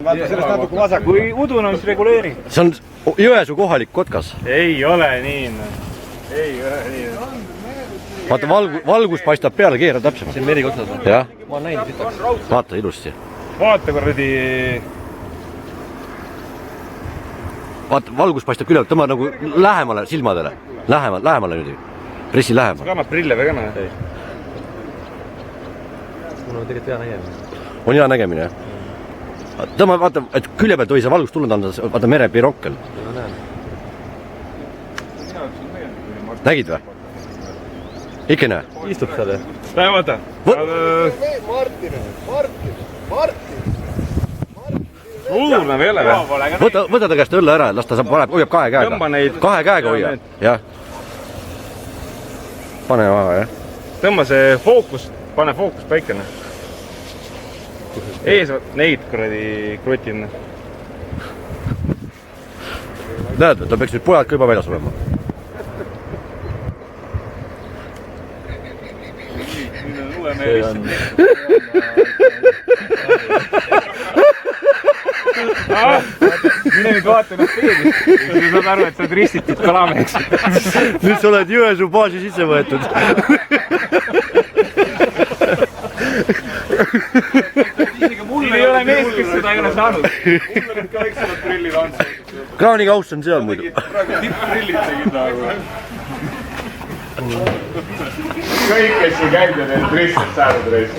Vaata sellest natuke vasak. Kui udune on, siis reguleeri. See on Jõesuu kohalik kotkas. Ei ole nii. Ei ole nii. Vaata, valgus paistab peale, keera täpsemalt. See on meri otsas. Jah. Ma olen näinud sitaks. Vaata ilusti. Vaata kuradi. Vaata, valgus paistab küll, tõmba nagu lähemale silmadele. Lähemale nüüd. Pressi lähemale. Sa kannad prille või kanna? Mul on tegelikult hea nägemine. On hea nägemine, jah? Tõmba, vaata, et külje pealt või see valgus tulnud anda, vaata mere pirokkel. Ma näen. Nägid või? Ikka näe? Istub seal jah? Lähe vaata. Martin! Udune veel või? Võta ta käest õlle ära, las ta hoiab kahe käega. Tõmba neid. Kahe käega hoia, jah. Pane maha, jah. Tõmba see fookus, pane fookus päikene. Ees neid kuradi krutin. Näed, ta peaks nüüd pojad ka juba väljas olema. Mine nüüd vaata ennast peeglist. Sa saad aru, et sa oled ristitud kalameheks. Nüüd sa oled Jõesuu baasi sisse võetud. Mul ei ole mees, kes seda ei ole saanud. Mul olid ka väiksemad prillid andnud. Kraanikauss on seal muidu. Praegu tipp-prillid tegid nagu. Kõik, kes siin käib ja need ristid saanud reis.